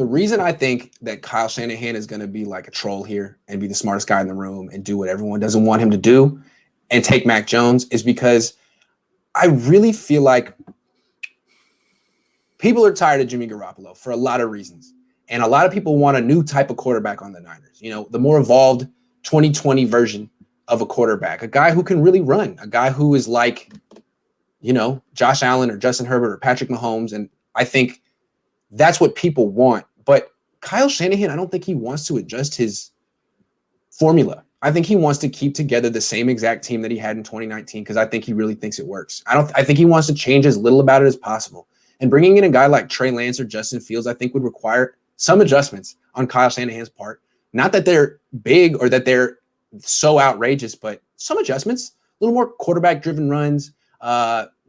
the reason I think that Kyle Shanahan is going to be like a troll here and be the smartest guy in the room and do what everyone doesn't want him to do and take Mac Jones is because I really feel like people are tired of Jimmy Garoppolo for a lot of reasons. And a lot of people want a new type of quarterback on the Niners. You know, the more evolved 2020 version of a quarterback, a guy who can really run, a guy who is like, you know, Josh Allen or Justin Herbert or Patrick Mahomes. And I think that's what people want. But Kyle Shanahan, I don't think he wants to adjust his formula. I think he wants to keep together the same exact team that he had in 2019 because I think he really thinks it works. I think he wants to change as little about it as possible. And bringing in a guy like Trey Lance or Justin Fields, I think would require some adjustments on Kyle Shanahan's part. Not that they're big or that they're so outrageous, but some adjustments, a little more quarterback-driven runs,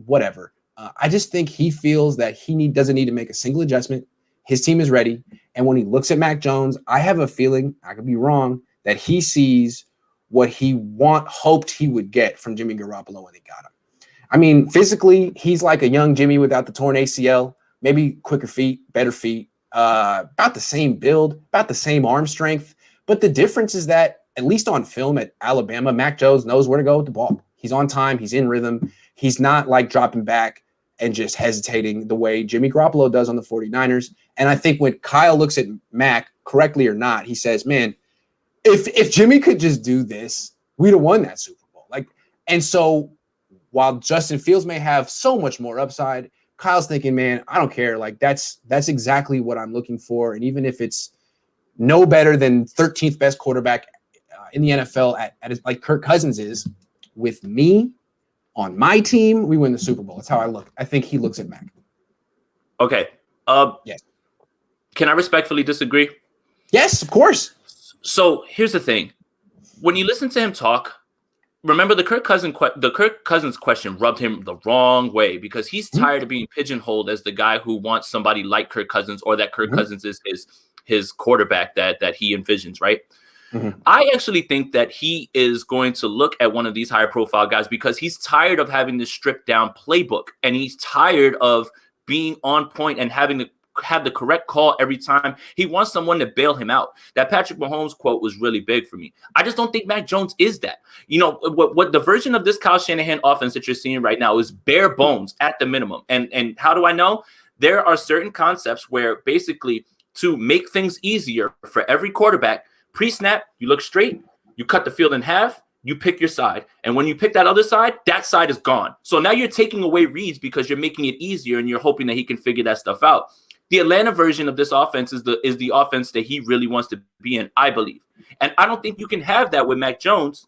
whatever. I just think he feels that he doesn't need to make a single adjustment. His team is ready. And when he looks at Mac Jones, I have a feeling, I could be wrong, that he sees what he hoped he would get from Jimmy Garoppolo when they got him. I mean, physically, he's like a young Jimmy without the torn ACL, maybe quicker feet, better feet, about the same build, about the same arm strength. But the difference is that, at least on film at Alabama, Mac Jones knows where to go with the ball. He's on time. He's in rhythm. He's not like dropping back and just hesitating the way Jimmy Garoppolo does on the 49ers. And I think when Kyle looks at Mac, correctly or not, he says, man, if Jimmy could just do this, we'd have won that Super Bowl. And so while Justin Fields may have so much more upside, Kyle's thinking, man, I don't care. Like that's exactly what I'm looking for. And even if it's no better than 13th best quarterback in the NFL at like Kirk Cousins is, with me on my team, we win the Super Bowl. That's how I look. I think he looks at Mac. Okay. Yes. Can I respectfully disagree? Yes, of course. So here's the thing. When you listen to him talk, remember the Kirk Cousins question rubbed him the wrong way because he's tired of being pigeonholed as the guy who wants somebody like Kirk Cousins or that Kirk Cousins is his quarterback that he envisions, right? I actually think that he is going to look at one of these higher profile guys because he's tired of having this stripped down playbook and he's tired of being on point and having to have the correct call every time. He wants someone to bail him out. That Patrick Mahomes quote was really big for me. I just don't think Mac Jones is that. You know, what the version of this Kyle Shanahan offense that you're seeing right now is bare bones at the minimum. And how do I know? There are certain concepts where basically to make things easier for every quarterback, pre-snap, you look straight, you cut the field in half, you pick your side. And when you pick that other side, that side is gone. So now you're taking away reads because you're making it easier and you're hoping that he can figure that stuff out. The Atlanta version of this offense is the offense that he really wants to be in, I believe. And I don't think you can have that with Mac Jones,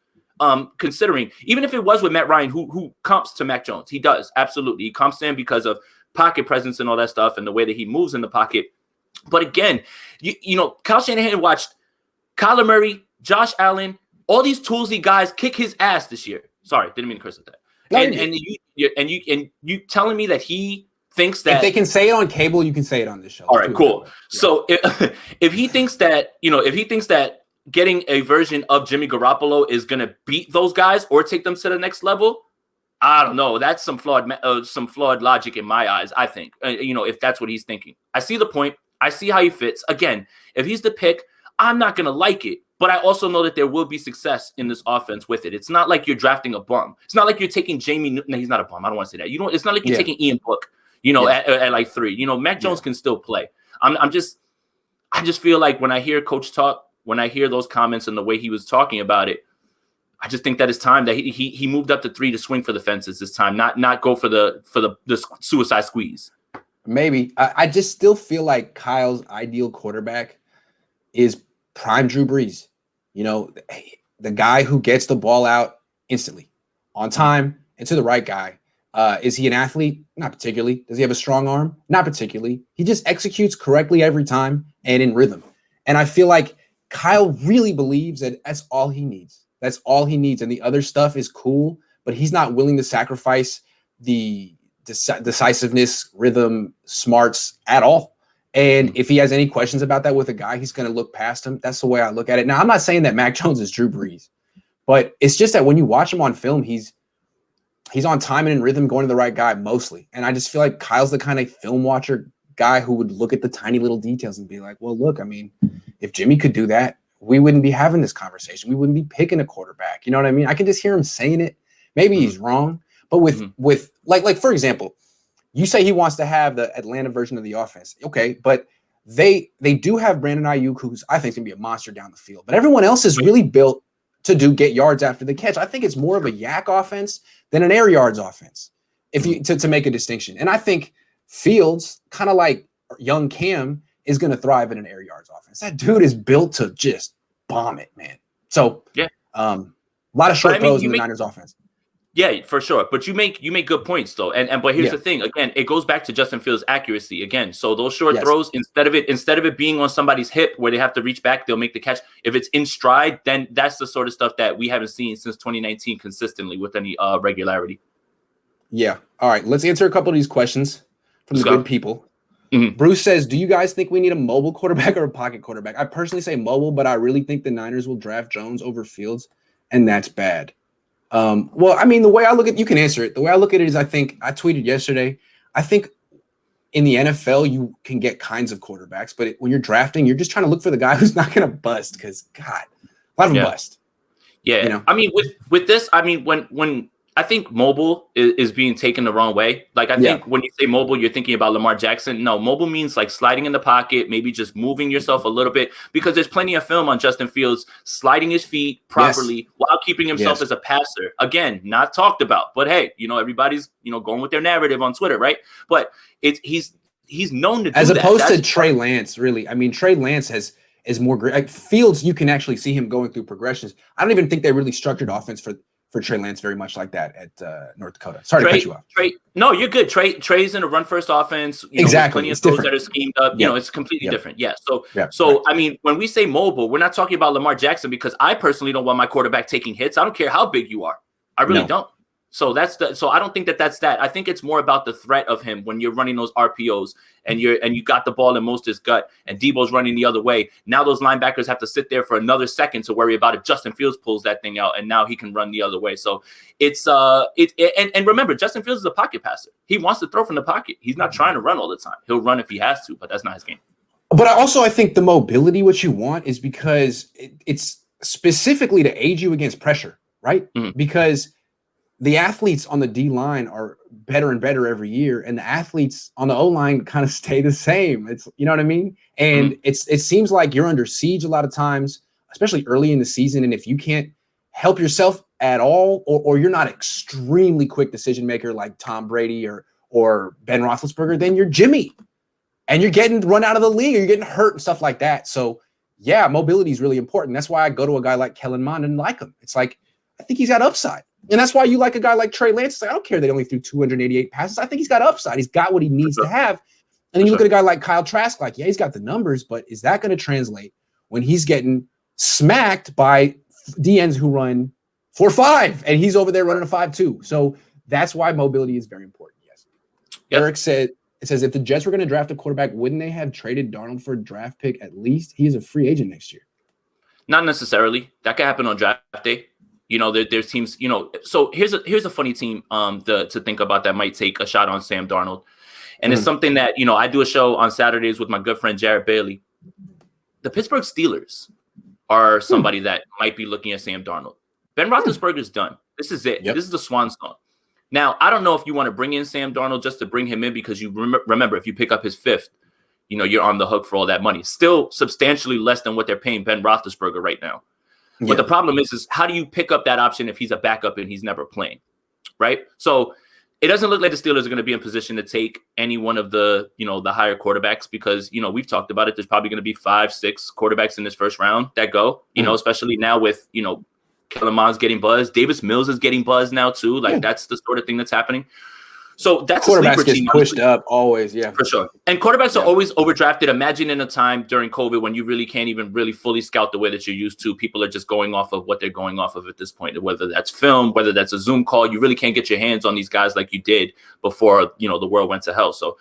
considering, even if it was with Matt Ryan, who comps to Mac Jones. He does, absolutely. He comps to him because of pocket presence and all that stuff and the way that he moves in the pocket. But again, you know, Kyle Shanahan watched Kyler Murray, Josh Allen, all these toolsy guys kick his ass this year. Sorry, didn't mean to curse at that. And you telling me that he thinks that if they can say it on cable, you can say it on this show. All right, cool. Yeah. So if he thinks that, you know, if he thinks that getting a version of Jimmy Garoppolo is going to beat those guys or take them to the next level, I don't know. That's some flawed logic in my eyes, I think, you know, if that's what he's thinking. I see the point. I see how he fits. Again, if he's the pick, I'm not going to like it. But I also know that there will be success in this offense with it. It's not like you're drafting a bum. It's not like you're taking Jamie Newton. No, he's not a bum. I don't want to say that. You know, it's not like you're taking Ian Book, you know, at like 3. You know, Mac Jones can still play. I just feel like when I hear Coach talk, when I hear those comments and the way he was talking about it, I just think that it's time that he moved up to 3 to swing for the fences this time, not go for the suicide squeeze. Maybe. I just still feel like Kyle's ideal quarterback is prime Drew Brees. You know, the guy who gets the ball out instantly, on time, and to the right guy. Is he an athlete? Not particularly. Does he have a strong arm? Not particularly. He just executes correctly every time and in rhythm. And I feel like Kyle really believes that that's all he needs. That's all he needs. And the other stuff is cool, but he's not willing to sacrifice the decisiveness, rhythm, smarts at all. And if he has any questions about that with a guy, he's going to look past him. That's the way I look at it. Now, I'm not saying that Mac Jones is Drew Brees, but it's just that when you watch him on film, he's on time and in rhythm, going to the right guy mostly. And I just feel like Kyle's the kind of film watcher guy who would look at the tiny little details and be like, well, look, I mean, if Jimmy could do that, we wouldn't be having this conversation. We wouldn't be picking a quarterback. You know what I mean? I can just hear him saying it. Maybe he's wrong, but with like for example, you say he wants to have the Atlanta version of the offense. Okay, but they do have Brandon Ayuk, who's I think is gonna be a monster down the field. But everyone else is really built to get yards after the catch. I think it's more of a yak offense than an air yards offense. If you to make a distinction, and I think Fields, kind of like young Cam, is going to thrive in an air yards offense. That dude is built to just bomb it, man. So yeah, a lot of short throws in the Niners offense. Yeah, for sure. But you make good points though. And but here's the thing. Again, it goes back to Justin Fields' accuracy again. So those short throws, instead of it being on somebody's hip where they have to reach back, they'll make the catch. If it's in stride, then that's the sort of stuff that we haven't seen since 2019 consistently with any regularity. Yeah. All right. Let's answer a couple of these questions from the good people. Bruce says, do you guys think we need a mobile quarterback or a pocket quarterback? I personally say mobile, but I really think the Niners will draft Jones over Fields, and that's bad. Well, I mean, the way I look at you can answer it. The way I look at it is I think I tweeted yesterday. I think in the NFL, you can get kinds of quarterbacks, but when you're drafting, you're just trying to look for the guy who's not going to bust because, God, a lot of them bust. Yeah. You know? I mean, with this, I mean, when I think mobile is being taken the wrong way. Like, I think when you say mobile, you're thinking about Lamar Jackson. No, mobile means like sliding in the pocket, maybe just moving yourself a little bit, because there's plenty of film on Justin Fields sliding his feet properly while keeping himself as a passer. Again, not talked about, but hey, you know, everybody's, you know, going with their narrative on Twitter, right? But he's known to do as opposed that. to Trey Lance, really. I mean, Trey Lance is more great. Like Fields, you can actually see him going through progressions. I don't even think they really structured offense for Trey Lance very much like that at North Dakota. Sorry to cut you off. No, you're good. Trey's in a run first offense. Exactly. Plenty of throws that are schemed up. You know, it's completely different. Yeah. So I mean, when we say mobile, we're not talking about Lamar Jackson, because I personally don't want my quarterback taking hits. I don't care how big you are. I really don't. So so I don't think that's that. I think it's more about the threat of him when you're running those RPOs and you got the ball in Mostert's gut and Debo's running the other way. Now those linebackers have to sit there for another second to worry about if Justin Fields pulls that thing out, and now he can run the other way. So it's and remember, Justin Fields is a pocket passer. He wants to throw from the pocket. He's not trying to run all the time. He'll run if he has to, but that's not his game. But I think the mobility, what you want is because it's specifically to aid you against pressure, right? Because the athletes on the D line are better and better every year, and the athletes on the O line kind of stay the same. It's, you know what I mean? And it seems like you're under siege a lot of times, especially early in the season. And if you can't help yourself at all, or you're not extremely quick decision maker like Tom Brady or Ben Roethlisberger, then you're Jimmy, and you're getting run out of the league, or you're getting hurt and stuff like that. So yeah, mobility is really important. That's why I go to a guy like Kellen Mond and like him. It's like, I think he's got upside. And that's why you like a guy like Trey Lance. It's like, I don't care they only threw 288 passes. I think he's got upside. He's got what he needs to have. And then you look at a guy like Kyle Trask, like, yeah, he's got the numbers, but is that going to translate when he's getting smacked by DNs who run 4.5 and he's over there running a 5.2? So that's why mobility is very important. Yes. Eric says, if the Jets were going to draft a quarterback, wouldn't they have traded Darnold for a draft pick at least? He is a free agent next year. Not necessarily. That could happen on draft day. You know, there's teams, you know, so here's a funny team to think about that might take a shot on Sam Darnold. And it's something that, you know, I do a show on Saturdays with my good friend Jared Bailey. The Pittsburgh Steelers are somebody that might be looking at Sam Darnold. Ben Roethlisberger's done. This is it. This is the swan song. Now, I don't know if you want to bring in Sam Darnold just to bring him in, because you remember, if you pick up his fifth, you know, you're on the hook for all that money. Still substantially less than what they're paying Ben Roethlisberger right now. But the problem is how do you pick up that option if he's a backup and he's never playing, right? So it doesn't look like the Steelers are going to be in position to take any one of the, you know, the higher quarterbacks, because, you know, we've talked about it. There's probably going to be 5-6 quarterbacks in this first round that go, you know, especially now with, you know, Kellen Mond's getting buzzed. Davis Mills is getting buzzed now too. Like that's the sort of thing that's happening. So that's quarterbacks a sleeper team. Pushed up always, for sure. And quarterbacks are always overdrafted. Imagine in a time during COVID when you really can't even really fully scout the way that you're used to. People are just going off of what they're going off of at this point, whether that's film, whether that's a Zoom call. You really can't get your hands on these guys like you did before, you know, the world went to hell. So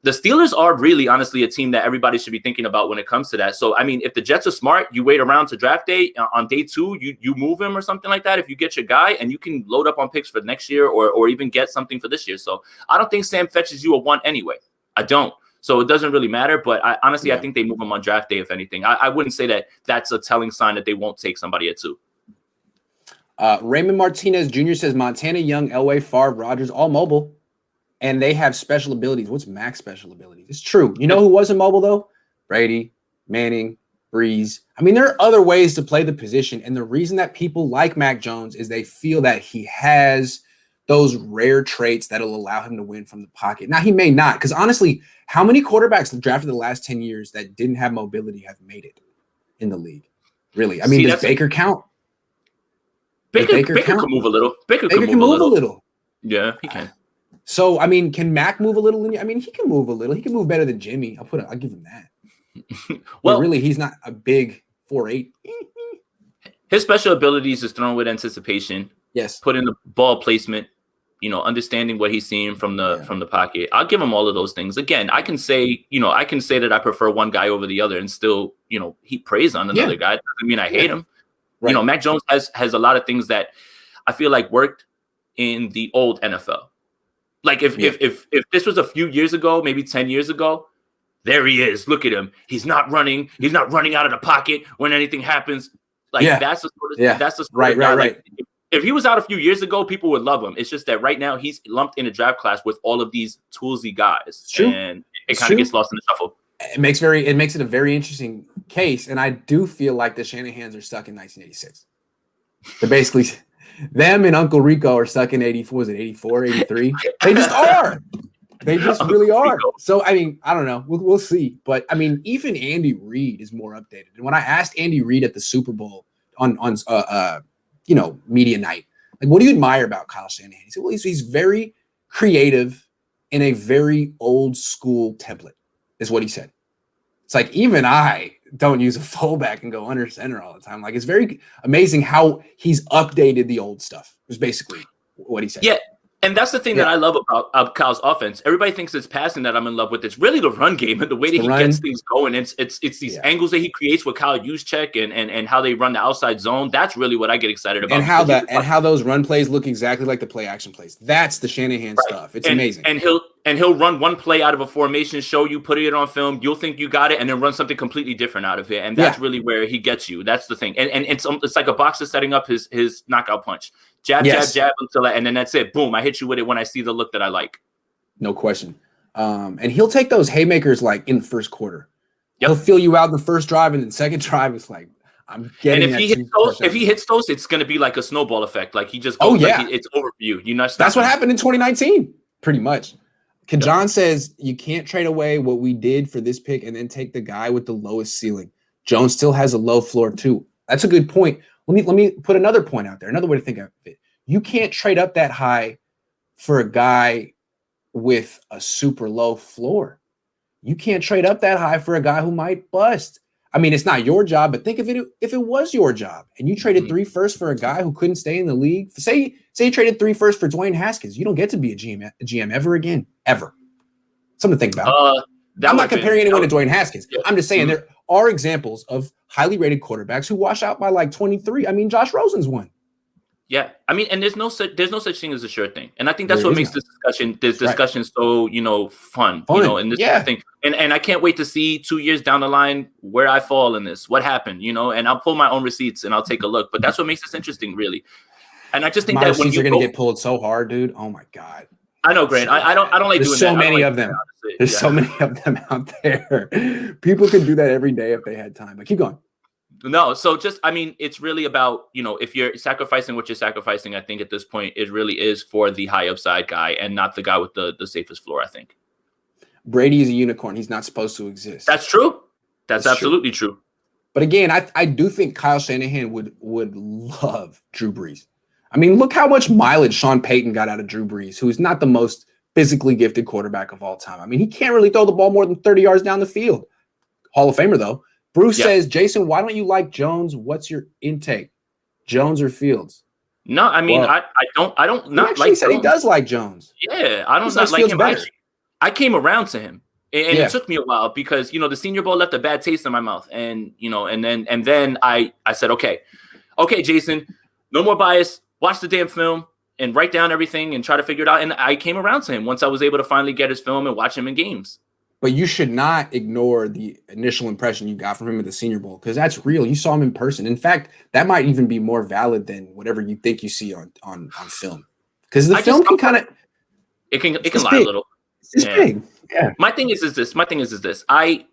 the Steelers are really, honestly, a team that everybody should be thinking about when it comes to that. So, I mean, if the Jets are smart, you wait around to draft day. On day 2, you move him or something like that. If you get your guy, and you can load up on picks for next year or even get something for this year. So I don't think Sam fetches you a 1 anyway. I don't. So it doesn't really matter. But I honestly, I Yeah. think they move him on draft day, if anything. I wouldn't say that that's a telling sign that they won't take somebody at 2. Raymond Martinez Jr. says Montana, Young, Elway, Favre, Rodgers, all mobile, and they have special abilities. What's Mac's special abilities? It's true. You know who wasn't mobile though? Brady, Manning, Breeze. I mean, there are other ways to play the position, and the reason that people like Mac Jones is they feel that he has those rare traits that'll allow him to win from the pocket. Now, he may not, because honestly, how many quarterbacks drafted the last 10 years that didn't have mobility have made it in the league? Really? I mean, does Baker count? Baker can move a little. Baker can move a little. Yeah, he can. So, I mean, can Mac move a little? I mean, he can move a little. He can move better than Jimmy. I'll give him that. Well, really, he's not a big 4'8". His special abilities is throwing with anticipation. Yes. Putting the ball placement, understanding what he's seeing from the pocket. I'll give him all of those things. Again, I can say that I prefer one guy over the other and still, heap praise on another guy. Doesn't mean I hate him. Right. Mac Jones has a lot of things that I feel like worked in the old NFL. Like if this was a few years ago, maybe 10 years ago, there he is. Look at him. He's not running. He's not running out of the pocket when anything happens. Like that's the sort of that's the sort of guy. Like, if he was out a few years ago, people would love him. It's just that right now he's lumped in a draft class with all of these toolsy guys, and it kind of gets lost in the shuffle. It makes it a very interesting case, and I do feel like the Shanahans are stuck in 1986. They're basically them and Uncle Rico are stuck in 84. Was it 84, 83? They just are. They just really are. So I mean, I don't know. We'll see. But I mean, even Andy Reid is more updated. And when I asked Andy Reid at the Super Bowl on media night, like, what do you admire about Kyle Shanahan? He said, well, he's very creative in a very old school template. Is what he said. It's like, even I don't use a fullback and go under center all the time. Like, it's very amazing how he's updated the old stuff, was basically what he said. Yeah. And that's the thing that I love about Kyle's offense. Everybody thinks it's passing that I'm in love with. It's really the run game and the way that he gets things going. It's these angles that he creates with Kyle Juszczyk and how they run the outside zone. That's really what I get excited about. And how those run plays look exactly like the play action plays. That's the Shanahan stuff. It's amazing. And he'll run one play out of a formation, show you, put it on film. You'll think you got it, and then run something completely different out of it. And that's really where he gets you. That's the thing. And it's like a boxer setting up his knockout punch. Jab, jab, until and then that's it. Boom! I hit you with it when I see the look that I like. No question. And he'll take those haymakers like in the first quarter. Yep. He'll feel you out in the first drive, and then second drive, it's like I'm getting. And if he hits those, it's going to be like a snowball effect. Like he just goes, it's over for you. That's what happened in 2019, pretty much. Kajan says you can't trade away what we did for this pick and then take the guy with the lowest ceiling. Jones still has a low floor too. That's a good point. Let me put another point out there. Another way to think of it. You can't trade up that high for a guy with a super low floor. You can't trade up that high for a guy who might bust. I mean, it's not your job, but think of it if it was your job and you traded 3 firsts for a guy who couldn't stay in the league. Say you traded 3 firsts for Dwayne Haskins. You don't get to be a GM ever again, ever. Something to think about. I'm not comparing anyone to Dwayne Haskins. Yeah. I'm just saying there are examples of highly rated quarterbacks who wash out by like 23. I mean, Josh Rosen's one. Yeah, I mean, and there's no such thing as a sure thing, and I think that's what makes this discussion so fun. And this thing, and I can't wait to see 2 years down the line where I fall in this, what happened, and I'll pull my own receipts and I'll take a look. But that's what makes this interesting, really. And I just think that when you're going to get pulled so hard, dude. Oh my God. I know, Grant. I don't like There's doing so that. Many of them. There's so many of them out there. People can do that every day if they had time. But keep going. No, so it's really about, if you're sacrificing what you're sacrificing, I think at this point, it really is for the high upside guy and not the guy with the safest floor, I think. Brady is a unicorn. He's not supposed to exist. That's true. That's absolutely true. But again, I do think Kyle Shanahan would love Drew Brees. I mean, look how much mileage Sean Payton got out of Drew Brees, who is not the most physically gifted quarterback of all time. I mean, he can't really throw the ball more than 30 yards down the field. Hall of Famer, though. Bruce says, Jason, why don't you like Jones? What's your intake? Jones or Fields? No, I mean, I don't not like said Jones. He does like Jones. Yeah, I don't not like him. I came around to him. And it took me a while because, the Senior Bowl left a bad taste in my mouth. And, and then I said, okay, Jason, no more bias. Watch the damn film and write down everything and try to figure it out. And I came around to him once I was able to finally get his film and watch him in games. But you should not ignore the initial impression you got from him at the Senior Bowl, because that's real. You saw him in person. In fact, that might even be more valid than whatever you think you see on film. Because the film can kind of it can lie a little. It's big. Yeah. My thing is this. I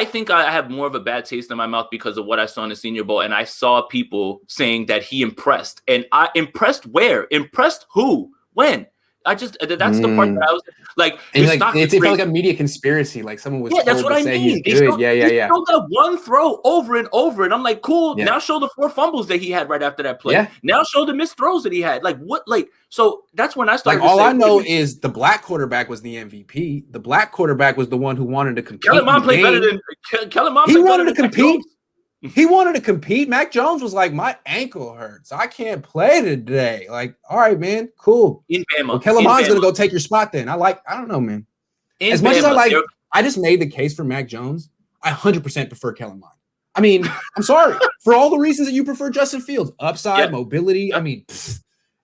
think I have more of a bad taste in my mouth because of what I saw in the Senior Bowl, and I saw people saying that he impressed. And I impressed where? Impressed who? When? That's the part that I was like. It felt like a media conspiracy. Like someone was that's what I mean. They showed that one throw over and over, and I'm like, cool. Yeah. Now show the 4 fumbles that he had right after that play. Yeah. Now show the missed throws that he had. Like what? Like so that's when I started. Like all I know is the black quarterback was the MVP. The black quarterback was the one who wanted to compete. Kellen Mond played better than Kellen Mond. He wanted to compete. He wanted to compete. Mac Jones was like, my ankle hurts. I can't play today. Like, all right, man, cool. In Bama. Well, Kellen Mond's going to go take your spot then. I don't know, man. As much as I just made the case for Mac Jones, I 100% prefer Kellen Mond. I mean, I'm sorry. For all the reasons that you prefer Justin Fields. Upside, mobility. I mean,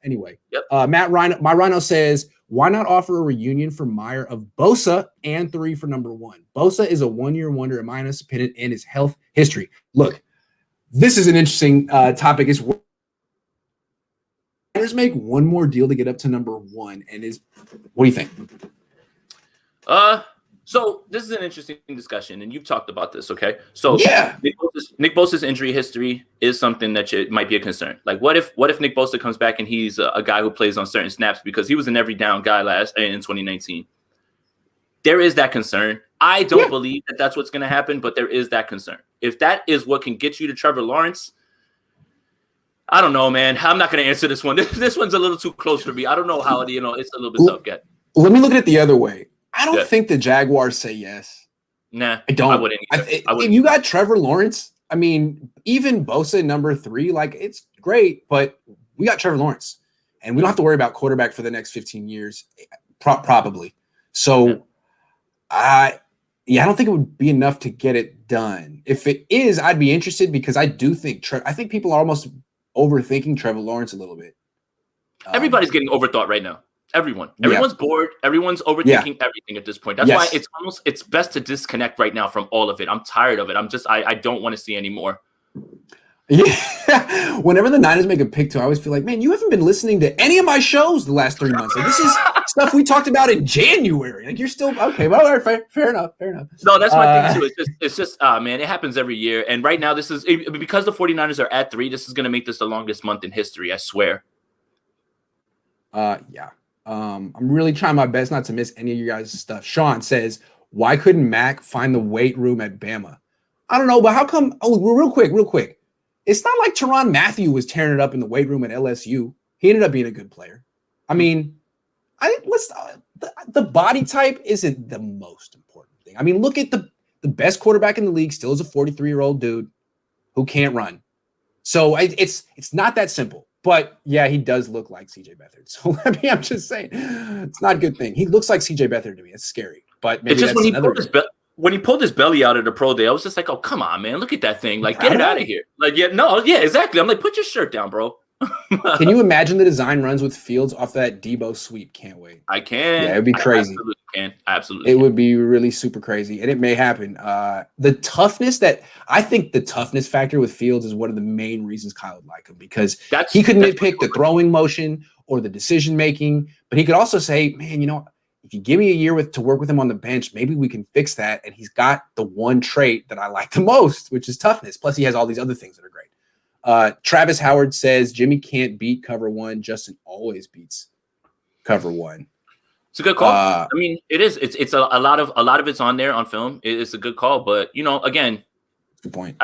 anyway. Matt Rhino says, why not offer a reunion for Meyer of Bosa and 3 for number 1? Bosa is a one-year wonder, in my honest opinion, in his health history. Look, this is an interesting topic. Is Niners make one more deal to get up to number 1? And what do you think? So this is an interesting discussion, and you've talked about this, okay? So yeah, Nick Bosa's injury history is something that might be a concern. Like, what if Nick Bosa comes back and he's a guy who plays on certain snaps because he was an every down guy in 2019? There is that concern. I don't believe that that's what's going to happen, but there is that concern. If that is what can get you to Trevor Lawrence, I don't know, man. I'm not going to answer this one. This one's a little too close for me. I don't know how it's a little bit tough. Let me look at it the other way. I don't think the Jaguars say yes. Nah, I don't. I wouldn't. If you got Trevor Lawrence, I mean, even Bosa number 3, like it's great, but we got Trevor Lawrence, and we don't have to worry about quarterback for the next 15 years, probably. So, I don't think it would be enough to get it done. If it is, I'd be interested because I do think I think people are almost overthinking Trevor Lawrence a little bit. Everybody's getting overthought right now. Everyone's bored. Everyone's overthinking everything at this point. That's why it's best to disconnect right now from all of it. I'm tired of it. I don't want to see anymore. Yeah. Whenever the Niners make a pick too, I always feel like, man, you haven't been listening to any of my shows the last 3 months. Like, this is stuff we talked about in January. Like, you're still okay. Well, all right, fair enough. No, that's my thing too. It's just man, it happens every year. And right now, this is because the 49ers are at 3. This is going to make this the longest month in history. I swear. Yeah. I'm really trying my best not to miss any of you guys' stuff. Sean says, why couldn't Mac find the weight room at Bama? I don't know, but how come? Oh, real quick. It's not like Tyrann Mathieu was tearing it up in the weight room at LSU. He ended up being a good player. I mean, the body type isn't the most important thing. I mean, look at the best quarterback in the league still is a 43-year-old dude who can't run. So it's not that simple. But yeah, he does look like CJ Beathard. So I'm just saying, it's not a good thing. He looks like CJ Beathard to me. It's scary. But maybe it's just when he pulled his belly out at the pro day, I was just like, oh, come on, man, look at that thing. Like, get it out of here. Like, exactly. I'm like, put your shirt down, bro. Can you imagine the design runs with Fields off that Debo sweep? Can't wait. I can. Yeah, it'd be crazy. Absolutely. It would be really super crazy, and it may happen. The toughness factor with Fields is one of the main reasons Kyle would like him, because he could nitpick the throwing motion or the decision making, but he could also say, man, if you give me a year to work with him on the bench, maybe we can fix that. And he's got the one trait that I like the most, which is toughness. Plus, he has all these other things that are great. Travis Howard says Jimmy can't beat cover 1. Justin always beats cover 1. It's a good call. I mean, it is. It's a lot of it's on there on film. It's a good call, but again, good point.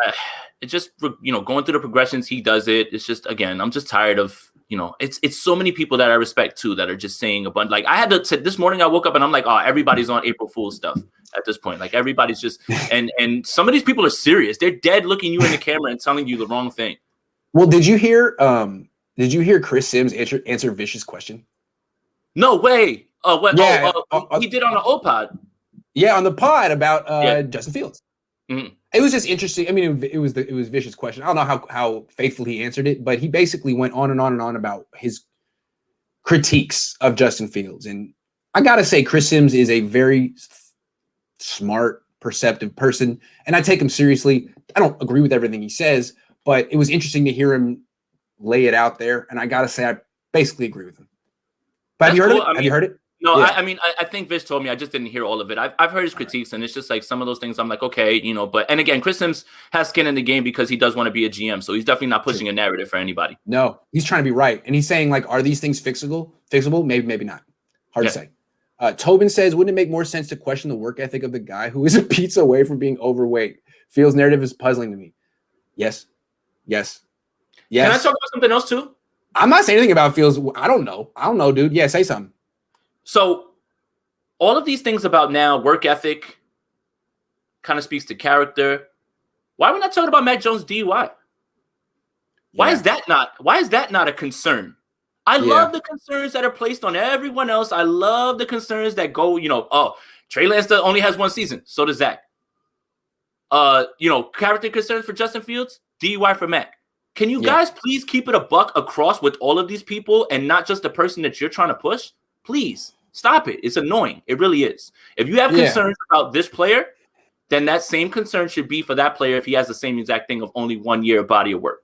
It's just going through the progressions. He does it. It's just, again, I'm just tired of it's so many people that I respect too that are just saying a bunch. Like, I had to this morning, I woke up and I'm like, oh, everybody's on April Fool's stuff at this point. Like, everybody's just and some of these people are serious. They're dead looking you in the camera and telling you the wrong thing. Well, did you hear Chris Sims answer Vish's question? No way. Yeah, he did on the old pod. Yeah, on the pod about Justin Fields. Mm-hmm. It was just interesting. I mean, it was Vish's question. I don't know how faithfully he answered it, but he basically went on and on and on about his critiques of Justin Fields. And I gotta say, Chris Sims is a very smart, perceptive person, and I take him seriously. I don't agree with everything he says, but it was interesting to hear him lay it out there, and I gotta say, I basically agree with him. But have you heard it? Have you heard it? No, yeah. I think Vish told me. I just didn't hear all of it. I've heard his critiques, and it's just like some of those things I'm like, okay, but and again, Chris Sims has skin in the game because he does want to be a GM, so he's definitely not pushing a narrative for anybody. No, he's trying to be right, and he's saying like, are these things fixable? Maybe not. Hard to say. Tobin says, wouldn't it make more sense to question the work ethic of the guy who is a pizza away from being overweight? Fields' narrative is puzzling to me. Yes. Can I talk about something else too? I'm not saying anything about Fields. I don't know, dude. Yeah, say something. So all of these things about now work ethic kind of speaks to character. Why are we not talking about Mac Jones' DUI? Why is that not a concern? I love the concerns that are placed on everyone else. I love the concerns that go, Trey Lance only has one season. So does Zach. Character concerns for Justin Fields, DUI for Mac. Can you guys please keep it a buck across with all of these people and not just the person that you're trying to push? Please stop it. It's annoying. It really is. If you have concerns about this player, then that same concern should be for that player if he has the same exact thing of only 1 year of body of work.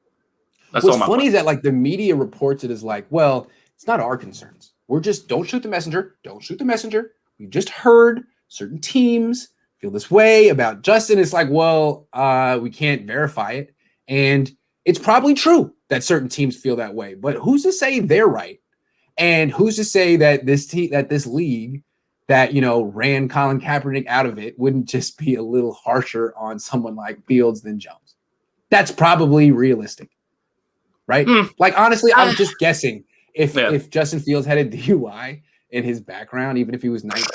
That's What's funny is that like the media reports it as like, well, it's not our concerns. We're just don't shoot the messenger. Don't shoot the messenger. We just heard certain teams feel this way about Justin. It's like, well, we can't verify it. And it's probably true that certain teams feel that way. But who's to say they're right? And who's to say that this league that, ran Colin Kaepernick out of it wouldn't just be a little harsher on someone like Fields than Jones? That's probably realistic. Right? Like, honestly, I'm just guessing if Justin Fields had a DUI in his background, even if he was 19.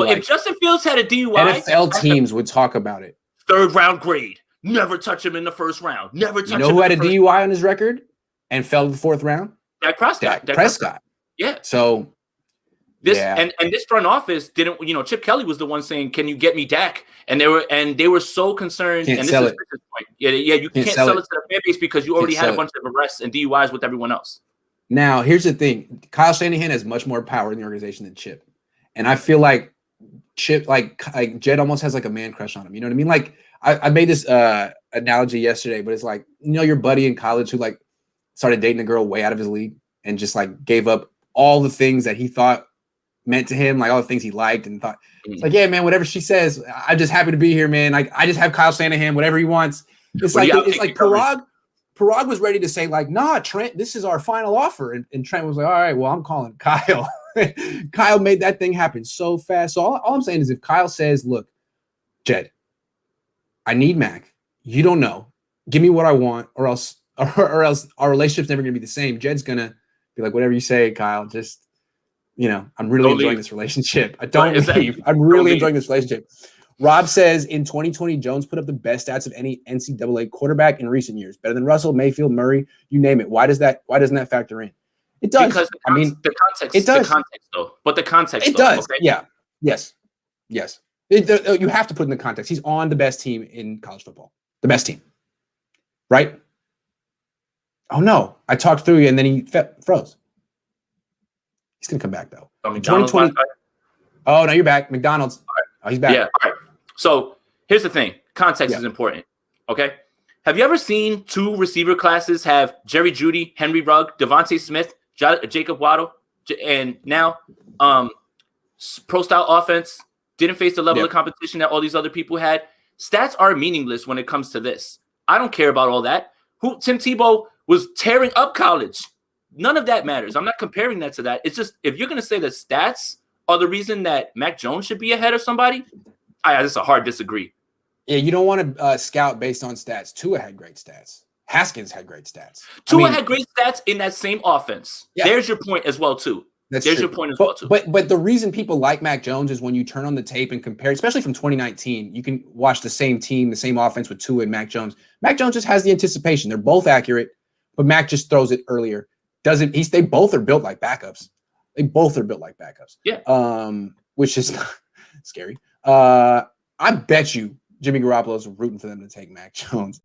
If Justin Fields had a DUI, NFL teams would talk about it. 3rd round grade. Never touch him in the 1st round. Never touch him. Who had a DUI on his record and fell to the 4th round? Dak Prescott. Yeah. So and this front office didn't, Chip Kelly was the one saying, "Can you get me Dak?" And they were so concerned. Can't and this sell is it. Chris's point. You can't sell it to the fan base because you already had a bunch of arrests and DUIs with everyone else. Now, here's the thing: Kyle Shanahan has much more power in the organization than Chip, and I feel like Chip, like Jed, almost has like a man crush on him. You know what I mean? Like I made this analogy yesterday, but it's like your buddy in college who like started dating a girl way out of his league and just like gave up all the things that he thought meant to him, like all the things he liked and thought. It's like, yeah, man, whatever she says, I'm just happy to be here, man. Like I just have Kyle Shanahan, whatever he wants. It's like Parag was ready to say like, nah, Trent, this is our final offer, and Trent was like, all right, well, I'm calling Kyle. Kyle made that thing happen so fast. So all I'm saying is, if Kyle says, look, Jed, I need Mac. You don't know. Give me what I want, or else our relationship's never gonna be the same. Jed's gonna be like, whatever you say, Kyle. Just I'm really enjoying this relationship. Don't leave. I'm really enjoying this relationship. Rob says in 2020, Jones put up the best stats of any NCAA quarterback in recent years. Better than Russell, Mayfield, Murray, you name it. Why doesn't that factor in? It does. Because the context. It does. The context, though. But the context. It does. Okay? Yeah. Yes. You have to put in the context. He's on the best team in college football. The best team. Right? Oh no! I talked through you, and then he froze. He's gonna come back though. 2020. Oh no, you're back. McDonald's. Right. Oh, he's back. Yeah. All right. So here's the thing. Context is important. Okay. Have you ever seen 2 receiver classes have Jerry Jeudy, Henry Rugg, Devontae Smith, Jacob Waddle, and now pro style offense didn't face the level of competition that all these other people had? Stats are meaningless when it comes to this. I don't care about all that. Tim Tebow was tearing up college. None of that matters. I'm not comparing that to that. It's just, if you're going to say that stats are the reason that Mac Jones should be ahead of somebody, that's a hard disagree. Yeah, you don't want to scout based on stats. Tua had great stats. Haskins had great stats. Tua had great stats in that same offense. Yeah. There's your point as well, too. There's your point as well, too. But the reason people like Mac Jones is when you turn on the tape and compare, especially from 2019, you can watch the same team, the same offense with Tua and Mac Jones. Mac Jones just has the anticipation. They're both accurate, but Mac just throws it earlier. They both are built like backups. Yeah. Which is scary. I bet you Jimmy Garoppolo's rooting for them to take Mac Jones.